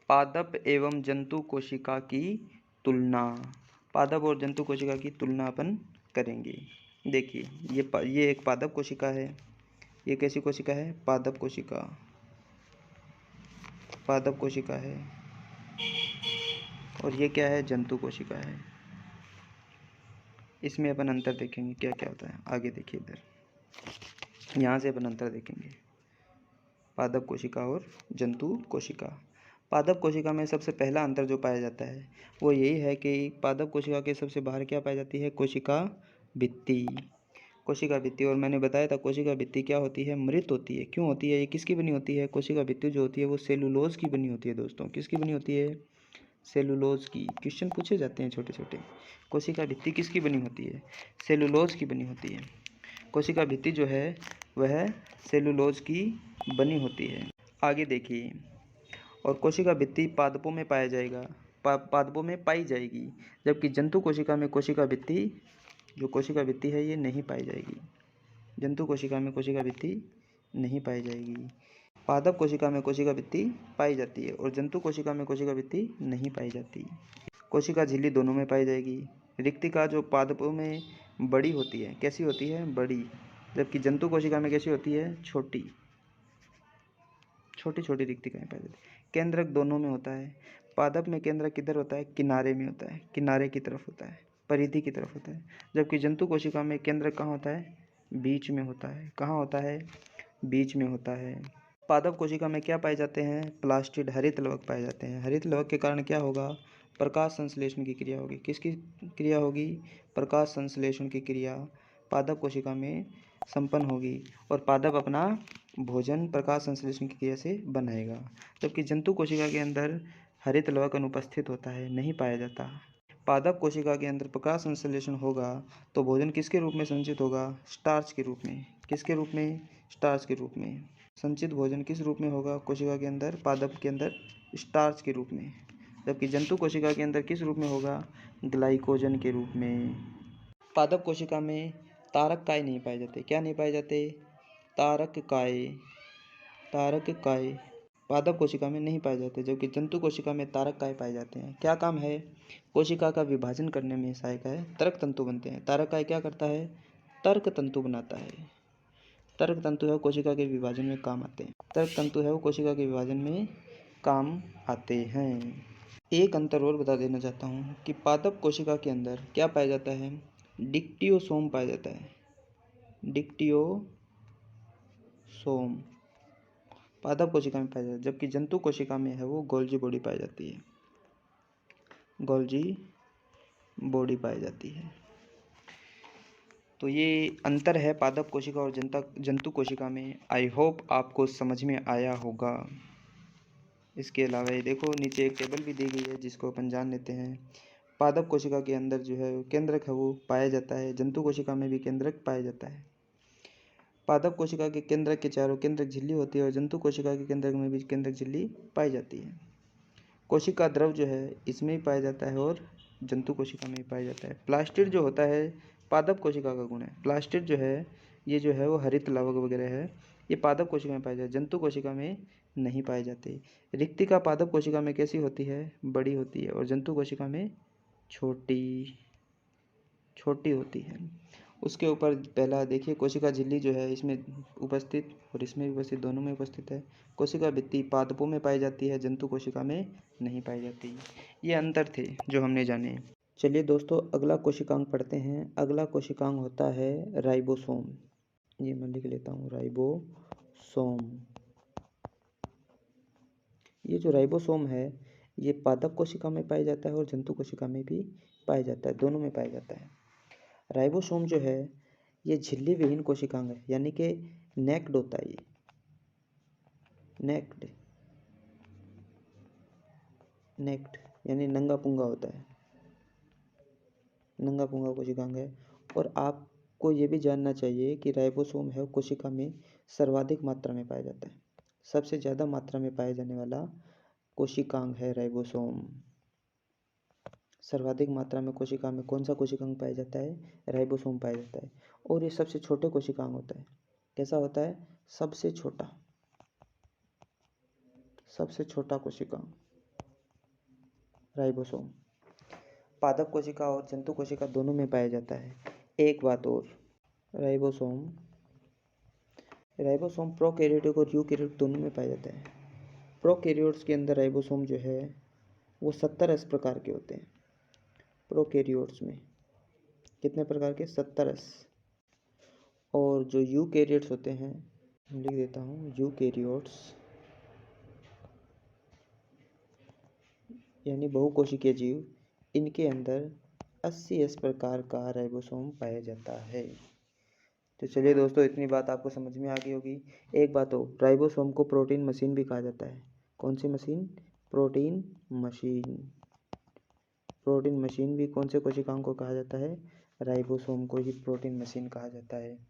पादप एवं जंतु कोशिका की तुलना। पादप और जंतु कोशिका की तुलना अपन करेंगे। देखिए ये एक पादप कोशिका है। ये कैसी कोशिका है? पादप कोशिका। पादप कोशिका है। और ये क्या है? जंतु कोशिका है। इसमें अपन अंतर देखेंगे क्या क्या होता है। आगे देखिए इधर, यहाँ से अपन अंतर देखेंगे पादप कोशिका और जंतु कोशिका। पादप कोशिका में सबसे पहला अंतर जो पाया जाता है वो यही है कि पादप कोशिका के सबसे बाहर क्या पाई जाती है? कोशिका भित्ति। कोशिका भित्ति। और मैंने बताया था कोशिका भित्ति क्या होती है? मृत होती है। क्यों होती है? ये किसकी बनी होती है? कोशिका भित्ति जो होती है वो सेलुलोज की बनी होती है दोस्तों। किसकी बनी होती है? सेलुलोज की। क्वेश्चन पूछे जाते हैं छोटे छोटे। कोशिका भित्ति किसकी बनी होती है? सेलुलोज की बनी होती है। कोशिका भित्ति जो है वह सेलुलोज की बनी होती है। आगे देखिए, और कोशिका भित्ति पादपों में पाया जाएगा, पादपों में पाई जाएगी, जबकि जंतु कोशिका में कोशिका भित्ति, जो कोशिका भित्ति है ये नहीं पाई जाएगी। जंतु कोशिका में कोशिका भित्ति नहीं पाई जाएगी। पादप कोशिका में कोशिका भित्ति पाई जाती है और जंतु कोशिका में कोशिका भित्ति नहीं पाई जाती। कोशिका झिल्ली दोनों में पाई जाएगी। रिक्तिका जो पादपों में बड़ी होती है, कैसी होती है? बड़ी। जबकि जंतु कोशिका में कैसी होती है? छोटी। छोटी छोटी रिक्तिकाएं पाई जाती है। केंद्रक दोनों में होता है। पादप में केंद्रक किधर होता है? किनारे में होता है, किनारे की तरफ होता है, परिधि की तरफ होता है। जबकि जंतु कोशिका में केंद्रक कहाँ होता है? बीच में होता है। कहाँ होता है? बीच में होता है। पादप कोशिका में क्या पाए जाते हैं? प्लास्टिड, हरित लवक पाए जाते हैं। हरित लवक के कारण क्या होगा? प्रकाश संश्लेषण की क्रिया होगी। किसकी क्रिया होगी? प्रकाश संश्लेषण की क्रिया पादप कोशिका में संपन्न होगी और पादप अपना भोजन प्रकाश संश्लेषण की क्रिया से बनाएगा। जबकि जंतु कोशिका के अंदर हरित लवक अनुपस्थित होता है, नहीं पाया जाता। पादप कोशिका के अंदर प्रकाश संश्लेषण होगा तो भोजन किसके रूप में संचित होगा? स्टार्च के रूप में। किसके रूप में? स्टार्च के रूप में। संचित भोजन किस रूप में होगा? कोशिका के अंदर, पादप के अंदर स्टार्च के रूप में। जबकि जंतु कोशिका के अंदर किस रूप में होगा? ग्लाइकोजन के रूप में। पादप कोशिका में तारक काय नहीं पाए जाते। क्या नहीं पाए जाते? तारक काय। तारक काय पादप कोशिका में नहीं पाए जाते, जबकि जंतु कोशिका में तारक काय पाए जाते हैं। क्या काम है? कोशिका का विभाजन करने में सहायक है। तर्क तंतु बनते हैं। तारक काय क्या करता है? तर्क तंतु बनाता है। तर्क तंतु है वो कोशिका के विभाजन में काम आते हैं। तर्क तंतु है वो कोशिका के विभाजन में काम आते हैं। एक अंतर और बता देना चाहता हूँ कि पादप कोशिका के अंदर क्या पाया जाता है? डिक्टियोसोम पाया जाता है। डिक्टियोसोम पादप कोशिका में पाया जाता है, जबकि जंतु कोशिका में है वो गोल्जी बॉडी पाई जाती है। गोल्जी बॉडी पाई जाती है। तो ये अंतर है पादप कोशिका और जंतु कोशिका में। आई होप आपको समझ में आया होगा। इसके अलावा ये देखो नीचे एक टेबल भी दी गई है जिसको अपन जान लेते हैं। पादप कोशिका के अंदर जो है केंद्रक है वो पाया जाता है। जंतु कोशिका में भी केंद्रक पाया जाता है। पादप कोशिका के केंद्रक के चारों केंद्रक झिल्ली होती है और जंतु कोशिका के केंद्रक में भी केंद्रक झिल्ली पाई जाती है। कोशिका द्रव जो है इसमें ही पाया जाता है और जंतु कोशिका में ही पाया जाता है। प्लास्टिड जो होता है पादप कोशिका का गुण है। प्लास्टिड जो है ये जो है वो हरित लवक वगैरह है, ये पादप कोशिका में पाए जाते, जंतु कोशिका में नहीं पाए जाते। रिक्तिका पादप कोशिका में कैसी होती है? बड़ी होती है और जंतु कोशिका में छोटी होती है। उसके ऊपर पहला देखिए कोशिका झिल्ली जो है इसमें उपस्थित और इसमें भी उपस्थित, दोनों में उपस्थित है। कोशिका भित्ति पादपों में पाई जाती है, जंतु कोशिका में नहीं पाई जाती। ये अंतर थे जो हमने जाने। चलिए दोस्तों अगला कोशिकांग पढ़ते हैं। अगला कोशिकांग होता है राइबोसोम। ये मैं लिख लेता हूँ, राइबोसोम। ये जो राइबोसोम है ये पादप कोशिका में पाया जाता है और जंतु कोशिका में भी पाया जाता है, दोनों में पाया जाता है। राइबोसोम जो है ये झिल्ली विहीन कोशिकांग है, यानी कि नेक्ड होता है। ये नेक्ड यानी नंगा पुंगा होता है, नंगा पुंगा कोशिकांग है। और आपको ये भी जानना चाहिए कि राइबोसोम है कोशिका में सर्वाधिक मात्रा में पाया जाता है। सबसे ज़्यादा मात्रा में पाया जाने वाला कोशिकांग है राइबोसोम। सर्वाधिक मात्रा में कोशिका में कौन सा कोशिकांग पाया जाता है? राइबोसोम पाया जाता है। और ये सबसे छोटे कोशिकांग होता है। कैसा होता है? सबसे छोटा कोशिकांग। राइबोसोम पादप कोशिका और जंतु कोशिका दोनों में पाया जाता है। एक बात और, राइबोसोम प्रोकैरियोटिक और यूकैरियोटिक दोनों में पाया जाता है। प्रोकैरियोट्स के अंदर राइबोसोम जो है वो 70 प्रकार के होते हैं। प्रोकैरियोट्स में कितने प्रकार के? 70। और जो यूकैरियोट्स होते हैं, लिख देता हूँ, यूकैरियोट्स यानी बहुकोशिकीय जीव, इनके अंदर 80 प्रकार का राइबोसोम पाया जाता है। तो चलिए दोस्तों, इतनी बात आपको समझ में आ गई होगी। एक बात हो, राइबोसोम को प्रोटीन मशीन भी कहा जाता है। कौन सी machine? Protein machine. Protein machine भी कौन से कोशिकाओं को कहा जाता है? राइबोसोम को ही प्रोटीन मशीन कहा जाता है।